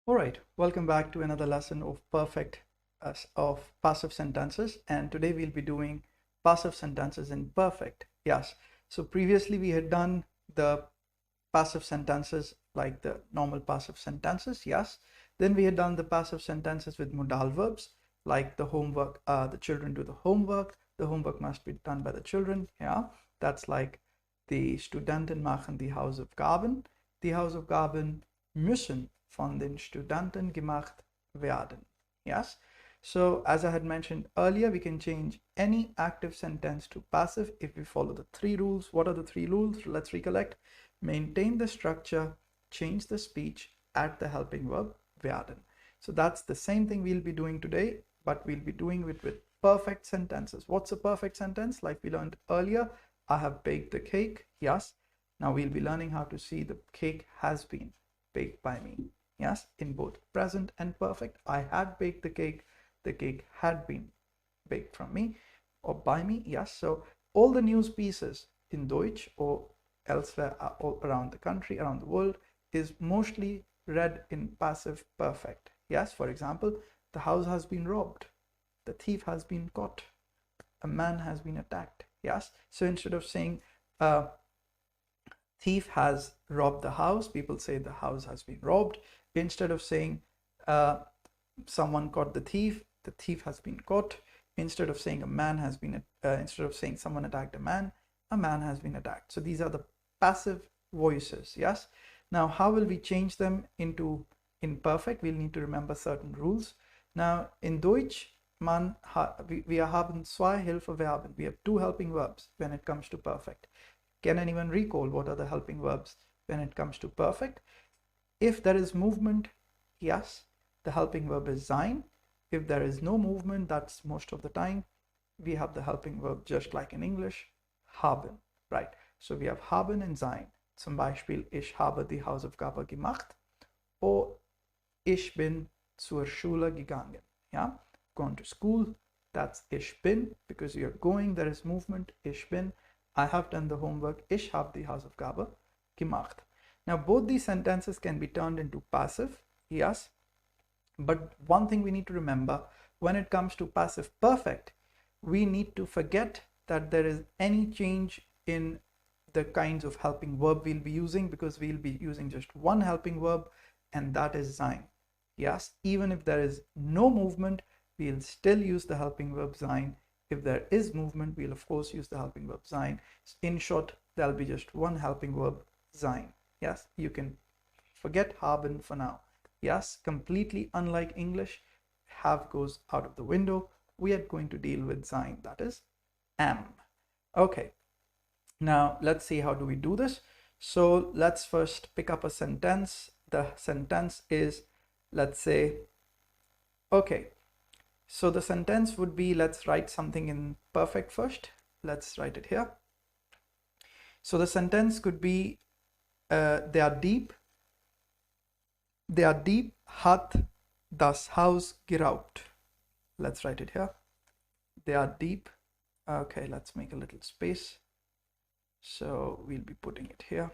All right, welcome back to another lesson of passive sentences, and today we'll be doing passive sentences in perfect. Yes. So previously we had done the passive sentences like the normal passive sentences. Yes. Then we had done the passive sentences with modal verbs like the homework. The children do the homework. The homework must be done by the children. Yeah. That's like die Studenten machen die Hausaufgaben. Die Hausaufgaben müssen von den Studenten gemacht werden. Yes. So as I had mentioned earlier, we can change any active sentence to passive if we follow the three rules. What are the three rules? Let's recollect. Maintain the structure, change the speech, add the helping verb werden. So that's the same thing we'll be doing today, but we'll be doing it with perfect sentences. What's a perfect sentence? Like we learned earlier, I have baked the cake. Yes. Now we'll be learning how to see the cake has been baked by me. Yes, in both present and perfect. I had baked the cake. The cake had been baked from me or by me. Yes. So all the news pieces in Deutsch or elsewhere all around the country, around the world, is mostly read in passive perfect. Yes. For example, the house has been robbed. The thief has been caught. A man has been attacked. Yes. So instead of saying thief has robbed the house, people say the house has been robbed. Instead of saying someone caught the thief has been caught. Instead of saying a man has been instead of saying someone attacked a man has been attacked. So these are the passive voices. Yes. Now how will we change them into imperfect? We'll need to remember certain rules. Now in Deutsch wir haben zwei Hilfeverben. We have two helping verbs when it comes to perfect. Can anyone recall what are the helping verbs when it comes to perfect? If there is movement, yes, the helping verb is sein. If there is no movement, that's most of the time, we have the helping verb just like in English, haben, right? So we have haben and sein. Zum Beispiel, ich habe die Hausaufgabe gemacht or ich bin zur Schule gegangen. Yeah, gone to school, that's ich bin, because you're going, there is movement, ich bin. I have done the homework. Ich habe die Hausaufgabe gemacht. Now, both these sentences can be turned into passive, yes. But one thing we need to remember when it comes to passive perfect, we need to forget that there is any change in the kinds of helping verb we'll be using, because we'll be using just one helping verb, and that is sein. Yes, even if there is no movement, we'll still use the helping verb sein. If there is movement, we'll of course use the helping verb sein. In short, there'll be just one helping verb, sein. Yes, you can forget haben for now. Yes, completely unlike English, have goes out of the window. We are going to deal with sein, that is am. Okay, now let's see how do we do this. So let's first pick up a sentence. The sentence is, let's say, okay, so the sentence would be, let's write something in perfect first. Let's write it here. So the sentence could be, der Dieb hat das Haus geraubt. Let's write it here. Der Dieb. Okay, let's make a little space. So we'll be putting it here.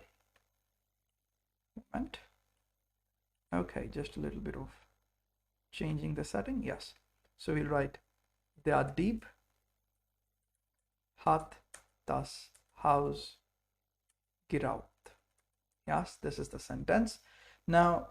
Moment. Okay, just a little bit of changing the setting. Yes. So we'll write, der Dieb hat das Haus geraubt. Yes, this is the sentence. Now,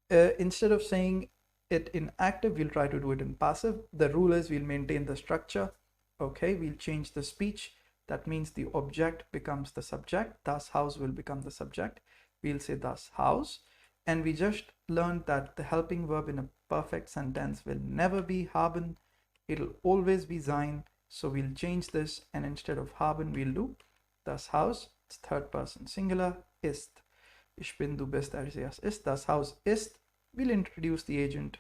instead of saying it in active, we'll try to do it in passive. The rule is we'll maintain the structure. Okay, we'll change the speech. That means the object becomes the subject. Das Haus will become the subject. We'll say das Haus. And we just learned that the helping verb in a perfect sentence will never be haben. It'll always be sein. So we'll change this, and instead of haben, we'll do das Haus. It's third person singular, ist. Ich bin, du bist, er, sie, es ist. Das Haus ist. We'll introduce the agent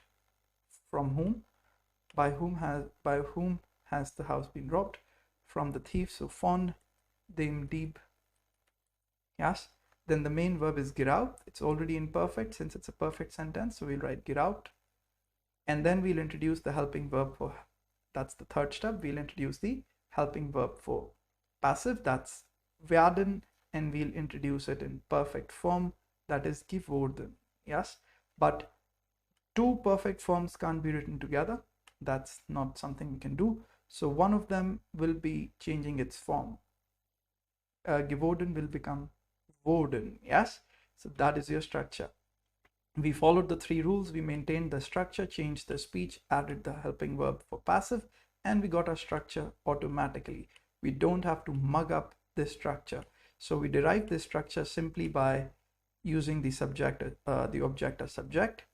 from whom. By whom has the house been robbed? From the thief. So von dem Dieb. Yes. Then the main verb is geraubt. It's already in perfect since it's a perfect sentence. So we'll write geraubt. And then we'll introduce the helping verb for, that's the third step. We'll introduce the helping verb for passive. That's werden. And we'll introduce it in perfect form. That is geworden. Yes. But Two perfect forms can't be written together. That's not something we can do. So one of them will be changing its form. Geworden will become Worden. Yes. So that is your structure. We followed the three rules. We maintained the structure, changed the speech, added the helping verb for passive, and we got our structure automatically. We don't have to mug up this structure. So we derive this structure simply by using the subject, the object as subject,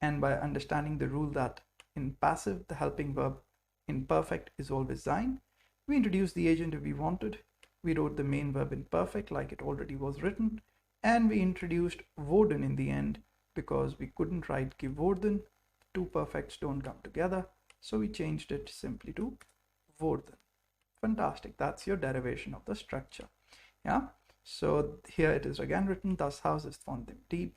and by understanding the rule that in passive, the helping verb in perfect is always sein. We introduced the agent if we wanted. We wrote the main verb in perfect like it already was written, and we introduced worden in the end because we couldn't write geworden. Two perfects don't come together, so we changed it simply to worden. Fantastic. That's your derivation of the structure. Yeah. So here it is again written, das Haus ist von dem Dieb,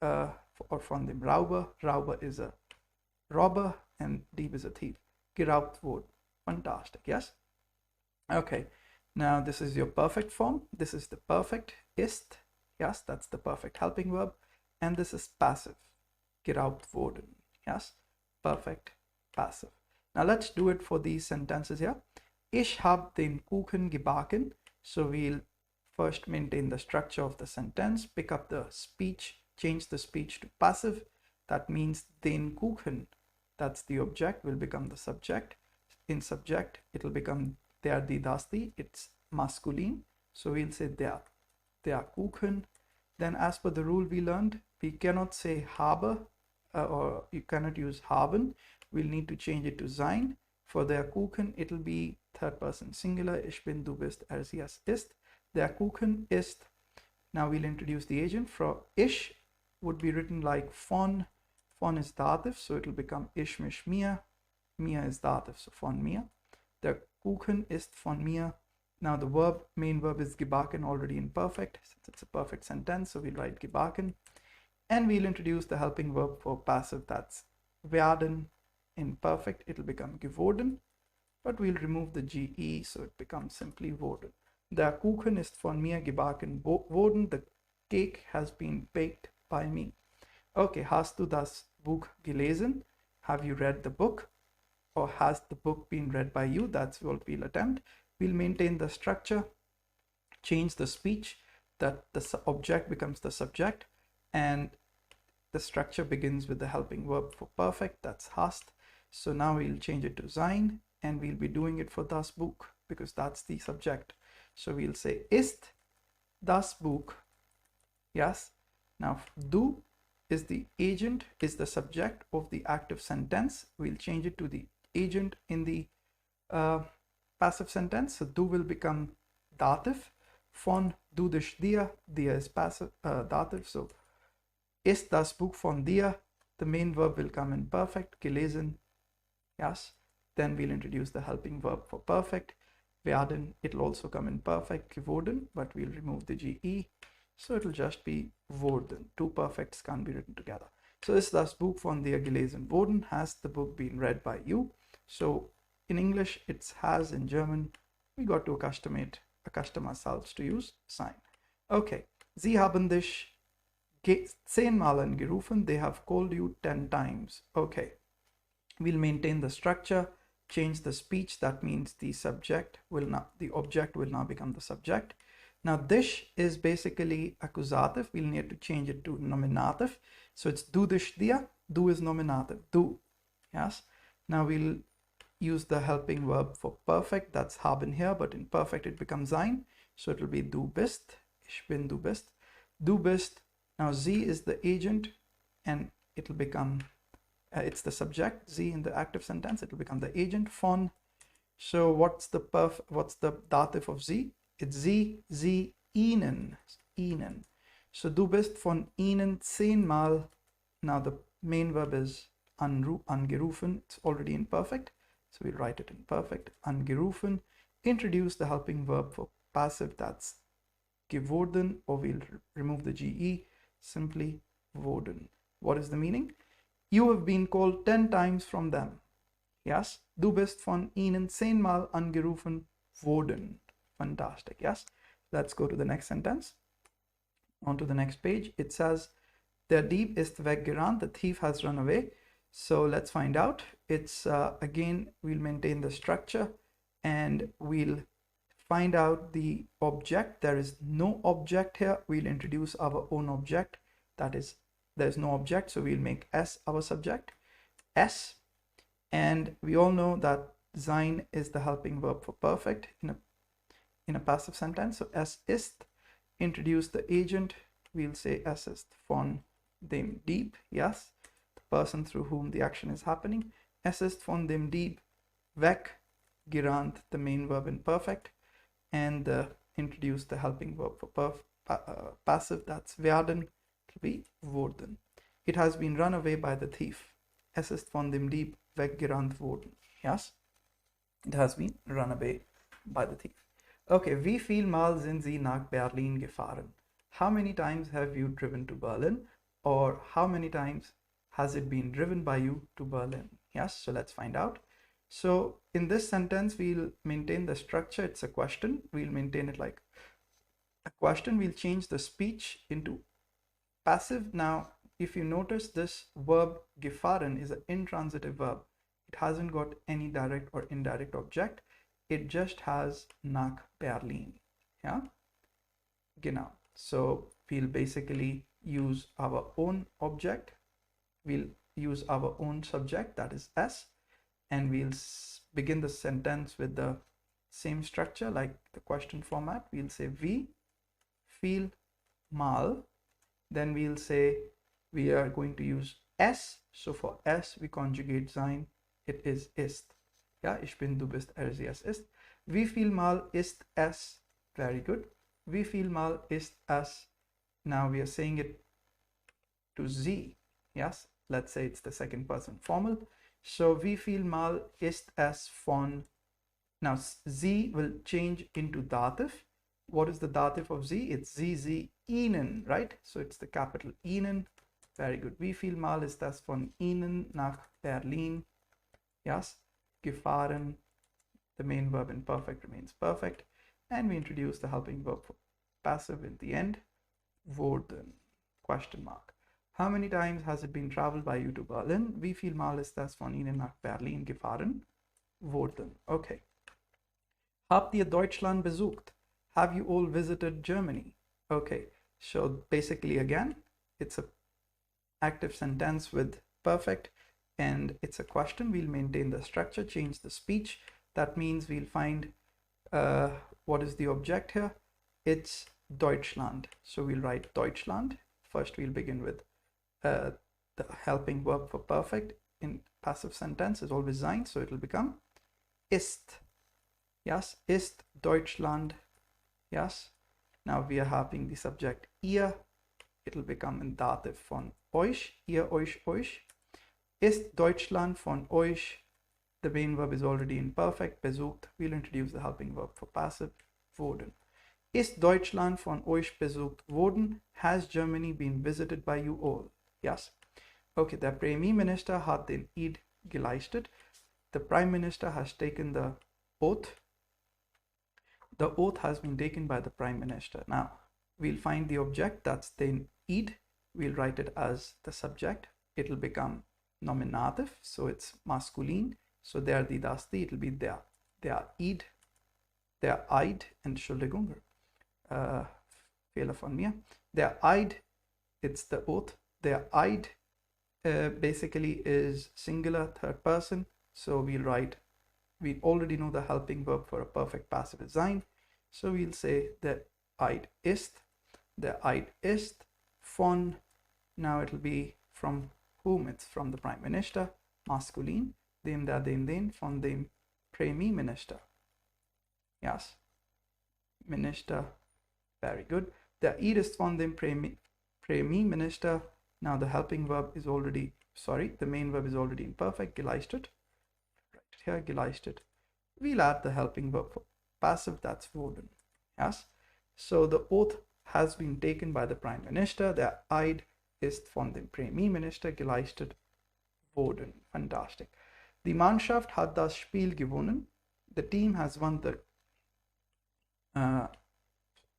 or von dem Rauber. Rauber is a robber and Dieb is a thief. Geraubt wurde. Fantastic. Yes. Okay. Now this is your perfect form. This is the perfect ist. Yes, that's the perfect helping verb. And this is passive. Geraubt worden. Yes. Perfect passive. Now let's do it for these sentences here. Ich hab den Kuchen gebacken. So we'll first maintain the structure of the sentence, pick up the speech, change the speech to passive. That means den Kuchen, that's the object, will become the subject. In subject, it'll become der, die, das, die. It's masculine. So we'll say der Kuchen. Then as per the rule we learned, we cannot say habe, or you cannot use haben. We'll need to change it to sein. For der Kuchen, it'll be third person singular. Ich bin, du bist, er, sie, es ist. Der Kuchen ist. Now we'll introduce the agent. For ich would be written like von. Von is dative, so it'll become ich, mich, mir. Mir is dative, so von mir. Der Kuchen ist von mir. Now the verb, main verb is gebacken, already in perfect, since it's a perfect sentence, so we'll write gebacken. And we'll introduce the helping verb for passive, that's werden. In perfect, it'll become geworden, but we'll remove the GE, so it becomes simply worden. Der Kuchen ist von mir gebacken worden. The cake has been baked by me. Okay, hast du das Buch gelesen? Have you read the book? Or has the book been read by you? That's what we'll attempt. We'll maintain the structure, change the speech, that the object becomes the subject, and the structure begins with the helping verb for perfect, that's hast. So now we'll change it to sein, and we'll be doing it for das Buch because that's the subject. So we'll say ist das Buch. Yes. Now du is the agent, is the subject of the active sentence. We'll change it to the agent in the passive sentence. So du will become dative. Von, du, dich, dir. Dir is passive, dative. So ist das Buch von dir. The main verb will come in perfect. Gelesen. Yes. Then we'll introduce the helping verb for perfect. Werden, it'll also come in perfect. Geworden, but we'll remove the GE. So it'll just be worden. Two perfects can't be written together. So ist das Buch von dir gelesen worden? Has the book been read by you? So in English, it's has. In German, we got to accustom ourselves to use sein. Okay. Sie haben dich 10-mal angerufen. They have called you 10 times. Okay. We'll maintain the structure, change the speech. That means the object will now become the subject. Now this is basically accusative. We'll need to change it to nominative. So it's du, dich, dir. Du is nominative. Du. Yes. Now we'll use the helping verb for perfect. That's haben here, but in perfect it becomes sein. So it'll be du bist. Ich bin, du bist. Du bist. Now sie is the agent, and it'll become it's the subject. Sie in the active sentence, it'll become the agent. Von. So what's the dative of sie? It's sie, ihnen. So du bist von ihnen 10-mal. Now the main verb is angerufen. It's already in perfect. So we'll write it in perfect. Angerufen. Introduce the helping verb for passive. That's geworden, or we'll remove the GE. Simply worden. What is the meaning? You have been called 10 times from them. Yes. Du bist von ihnen 10-mal angerufen worden. Fantastic. Yes. Let's go to the next sentence. On to the next page. It says, Der Dieb ist weggerannt. The thief has run away. So let's find out. It's again, we'll maintain the structure and we'll find out the object. There is no object here. We'll introduce our own object. That is, there's no object, so we'll make S our subject, S. And we all know that sein is the helping verb for perfect in a passive sentence. So es ist, introduce the agent. We'll say es ist von dem Dieb, yes, the person through whom the action is happening. Es ist von dem Dieb weggerannt, the main verb in perfect, and introduce the helping verb for passive, that's werden, it will be wurden. It has been run away by the thief. Es ist von dem Dieb weggerannt worden. Yes, it has been run away by the thief. Okay, wie viel Mal sind Sie nach Berlin gefahren? How many times have you driven to Berlin? Or how many times has it been driven by you to Berlin? Yes, so let's find out. So in this sentence, we'll maintain the structure. It's a question. We'll maintain it like a question. We'll change the speech into passive. Now, if you notice, this verb gefahren is an intransitive verb. It hasn't got any direct or indirect object. It just has nach Berlin. Yeah, genau. So we'll basically use our own object. We'll use our own subject, that is S, and we'll begin the sentence with the same structure like the question format. We'll say wie viel mal. Then we'll say we are going to use S. So for S, we conjugate sein. It is ist. Ja, ich bin, du bist, er, sie, es ist. Wie viel mal ist es? Very good. Wie viel mal ist es? Now we are saying it to sie. Yes, let's say it's the second person formal. So wie viel mal ist es von? Now sie will change into dative. What is the dative of sie? It's sie, ihnen, right? So it's the capital ihnen. Very good. Wie viel mal ist das von ihnen nach Berlin? Yes, gefahren. The main verb in perfect remains perfect. And we introduce the helping verb for passive in the end. Wurden, question mark. How many times has it been traveled by you to Berlin? Wie viel mal ist das von Ihnen nach Berlin gefahren? Wurden. Okay. Habt ihr Deutschland besucht? Have you all visited Germany? Okay. So basically again, it's a active sentence with perfect and it's a question. We'll maintain the structure, change the speech. That means we'll find what is the object here? It's Deutschland. So we'll write Deutschland. First, we'll begin with the helping verb for perfect in passive sentence is always sein. So it will become ist. Yes, ist Deutschland. Yes. Now we are having the subject ihr. It will become in dative von euch. Ihr, euch. Ist Deutschland von euch? The main verb is already in perfect. Besucht. We'll introduce the helping verb for passive. Wurden. Ist Deutschland von euch besucht worden? Has Germany been visited by you all? Yes. Okay, der Premierminister hat den Eid geleistet. The Prime Minister has taken the oath. The oath has been taken by the Prime Minister. Now, we'll find the object, that's den Eid. We'll write it as the subject. It'll become nominative, so it's masculine. So there die, das die, it'll be der Eid, der Eid, Entschuldigung, Fehler von mir. Der Eid, it's the oath. Der Eid basically is singular, third person. So we'll write, we already know the helping verb for a perfect passive is sein. So we'll say der Eid ist von, now it'll be from whom? It's from the Prime Minister, masculine, dem, der, den, von dem Premierminister. Yes, Minister, very good. Der Eid ist von dem Premierminister. Now the helping verb is already, the main verb is already in perfect, geleistet. Write it here, geleistet. We'll add the helping verb for passive, that's wurden. Yes, so the oath has been taken by the Prime Minister. Der Eid ist von dem Premierminister geleistet worden. Fantastic. Die Mannschaft hat das Spiel gewonnen. The team has won the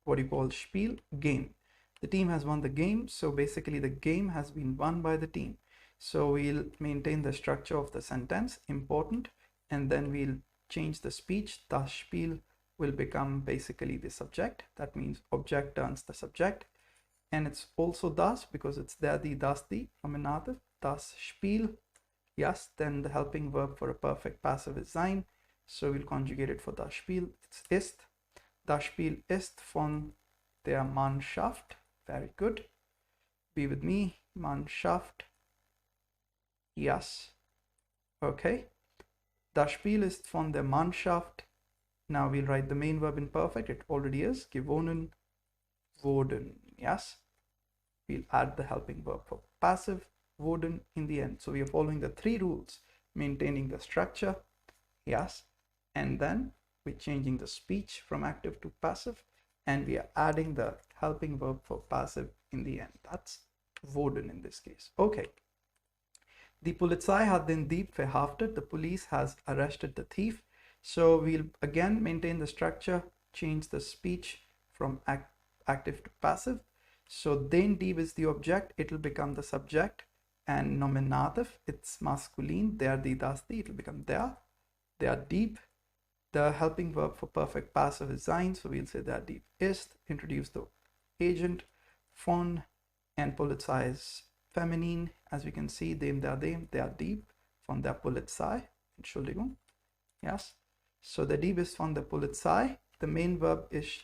what do you call Spiel? Game. The team has won the game. So basically the game has been won by the team. So we'll maintain the structure of the sentence, important, and then we'll change the speech. Das Spiel will become basically the subject. That means object turns the subject. And it's also das because it's der, die, das, die, nominative. Das Spiel, yes, then the helping verb for a perfect passive is sein. So we'll conjugate it for das Spiel. It's ist. Das Spiel ist von der Mannschaft. Very good. Be with me. Mannschaft. Yes. Okay. Das Spiel ist von der Mannschaft. Now we'll write the main verb in perfect. It already is. Gewonnen wurden. Yes. We'll add the helping verb for passive, wurden in the end. So we are following the 3 rules, maintaining the structure. Yes. And then we're changing the speech from active to passive. And we are adding the helping verb for passive in the end. That's wurden in this case. Okay. Die Polizei hat den Dieb verhaftet. The police has arrested the thief. So we'll again maintain the structure, change the speech from active to passive. So den Dieb is the object, it will become the subject, and nominative, it's masculine, der, die, das, die, it will become der Dieb. The helping verb for perfect passive is sein, so we'll say der Dieb ist, introduce the agent, von, and Polizei is feminine, as we can see, dem, der Dieb, von der Polizei, Entschuldigung, yes. So the Dieb is von der Polizei, the main verb is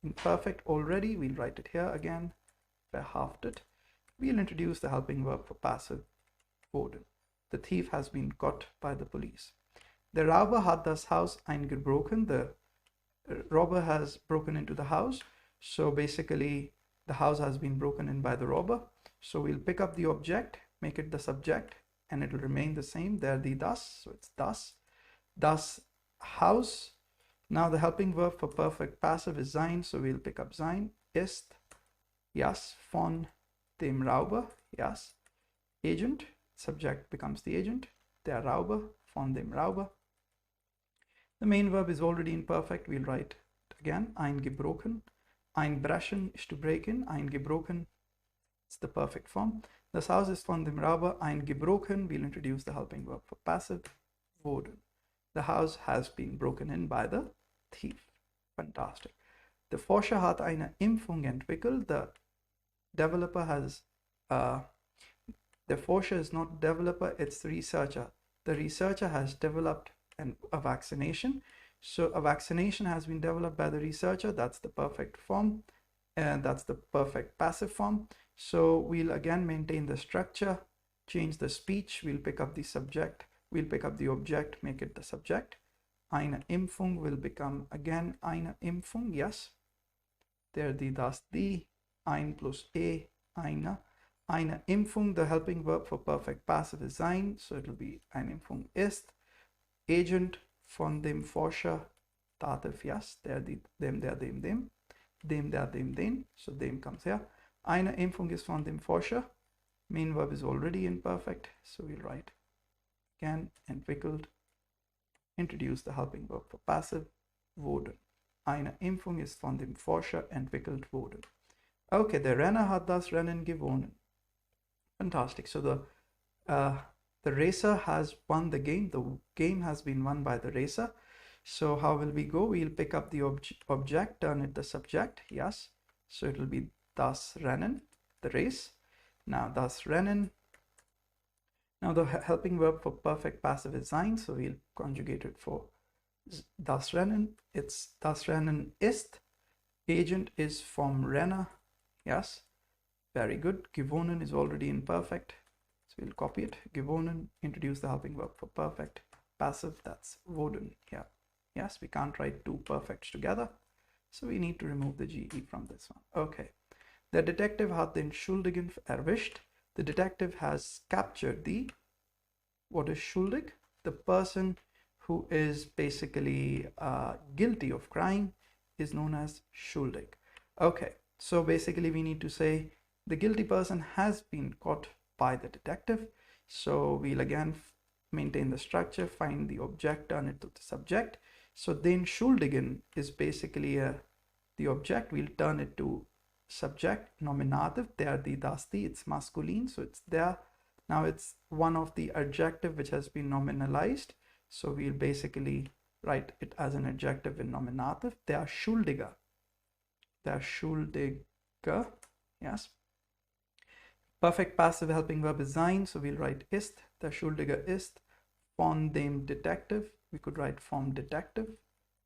in perfect already, we'll write it here again, verhaftet. We'll introduce the helping verb for passive, wurden. The thief has been caught by the police. Der Räuber hat das Haus eingebrochen. The robber has broken into the house. So basically the house has been broken in by the robber. So we'll pick up the object, make it the subject, and it will remain the same. Der, die, das. So it's das. Das Haus. Now the helping verb for perfect passive is sein. So we'll pick up sein. Ist. Yes. Von dem Räuber. Yes. Agent. Subject becomes the agent. Der Räuber. Von dem Räuber. The main verb is already in perfect. We'll write it again. Eingebrochen. Einbrechen is to break in. Eingebrochen. It's the perfect form. Das Haus ist von dem Räuber eingebrochen. We'll introduce the helping verb for passive. Wurden. The house has been broken in by the thief. Fantastic. Der Forscher hat eine Impfung entwickelt. The developer has, the Forscher is not developer, it's the researcher. The researcher has developed a vaccination. So a vaccination has been developed by the researcher. That's the perfect form. And that's the perfect passive form. So we'll again maintain the structure, change the speech. We'll pick up the subject. We'll pick up the object, make it the subject. Eine Impfung will become again eine Impfung. Yes. Der, die, das, die. Ein plus eine. Eine Impfung, the helping verb for perfect passive is sein. So it will be eine Impfung ist. Agent von dem Forscher, Dativ, yes. Der, die, dem, der, dem, dem. Dem, der, dem, den. So dem comes here. Eine Impfung ist von dem Forscher. Main verb is already in perfect. So we'll write again, entwickelt. Introduce the helping verb for passive. Wurden. Eine Impfung ist von dem Forscher entwickelt worden. Okay, der Renner hat das Rennen gewonnen. Fantastic. So the racer has won the game. The game has been won by the racer. So how will we go? We'll pick up the object, turn it the subject. Yes. So it will be das Rennen, the race. Now das Rennen. Now the helping verb for perfect passive is sein. So we'll conjugate it for das Rennen. It's das Rennen ist. Agent is from Renner. Yes. Very good. Gewonnen is already in perfect. So we'll copy it. Gewonnen. Introduce the helping verb for perfect. Passive. That's wurden. Yeah. Yes. We can't write two perfects together. So we need to remove the GE from this one. Okay. The detective hat den Schuldigen erwischt. The detective has captured the, what is schuldig? The person who is basically guilty of crime is known as schuldig. Okay. So basically we need to say the guilty person has been caught by the detective. So we'll again maintain the structure, find the object, turn it to the subject. So den Schuldigen is basically the object. We'll turn it to subject, nominative, der, die, das, die, it's masculine, so it's there. Now it's one of the adjective which has been nominalized, so we'll basically write it as an adjective in nominative. Der Schuldige, yes. Perfect passive helping verb is sein, so we'll write ist. Der Schuldige ist von dem Detective. We could write vom Detective.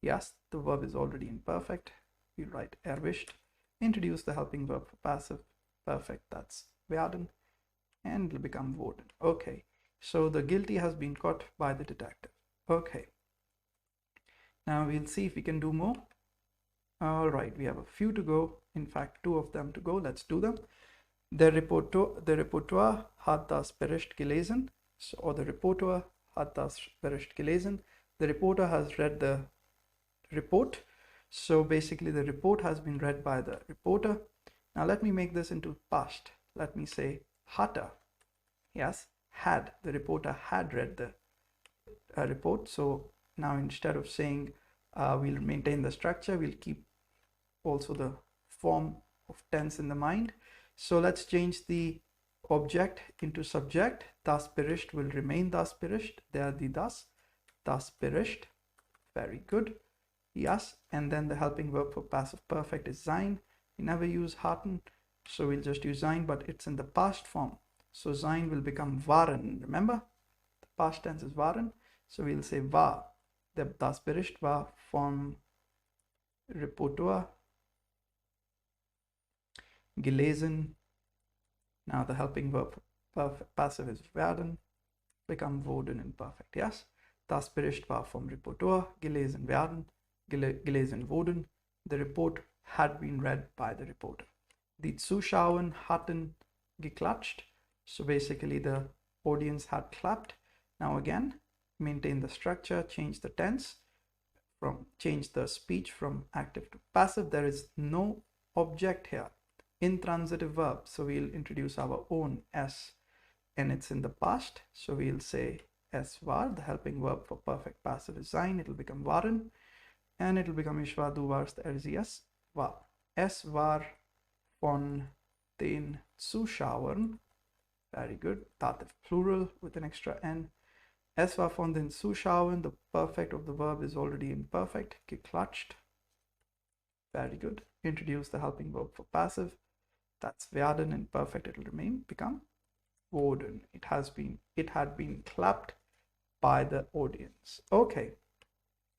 Yes, the verb is already in perfect. We'll write erwischt. Introduce the helping verb for passive. Perfect, that's werden. And it'll become wurden. Okay, so the guilty has been caught by the detective. Okay, now we'll see if we can do more. All right, we have a few to go. In fact, 2 of them to go. Let's do them. Der Reporter hat das Bericht gelesen. So, or the reporter hat das Bericht gelesen. The reporter has read the report. So basically the report has been read by the reporter. Now let me make this into past. Let me say hatte. Yes, had. The reporter had read the report. So now instead of saying we'll maintain the structure, we'll keep also the form of tense in the mind. So let's change the object into subject. Das Bericht will remain das Bericht. Der, die, das Bericht. Very good. Yes, and then the helping verb for passive perfect is sein. We never use hatten, so we'll just use sein, but it's in the past form. So sein will become waren. Remember, the past tense is waren. So we'll say war. Das Bericht war vom Reporter gelesen. Now the helping verb for passive is werden, become wurden in perfect. Yes, das Bericht war vom Reporter gelesen werden, gelesen wurden. The report had been read by the reporter. Die Zuschauer hatten geklatscht. So basically the audience had clapped. Now again, maintain the structure, change the tense, change the speech from active to passive. There is no object here. Intransitive verb, so we'll introduce our own s, and it's in the past, so we'll say es war. The helping verb for perfect passive is sein. It'll become waren, and it'll become ich war, du warst, sie, es war. Es war von den Zuschauern. Very good. Dative plural with an extra n. Es war von den Zuschauern. The perfect of the verb is already imperfect. Geklatscht. Very good. Introduce the helping verb for passive. That's werden. In perfect it will remain, become wurden. It had been clapped by the audience. Okay,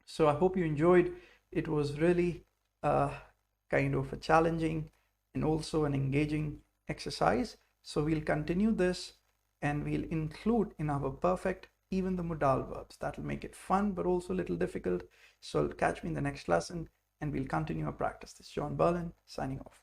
so I hope you enjoyed. It was really kind of a challenging and also an engaging exercise. So we'll continue this and we'll include in our perfect even the modal verbs. That will make it fun but also a little difficult. So catch me in the next lesson and we'll continue our practice. This is John Berlin signing off.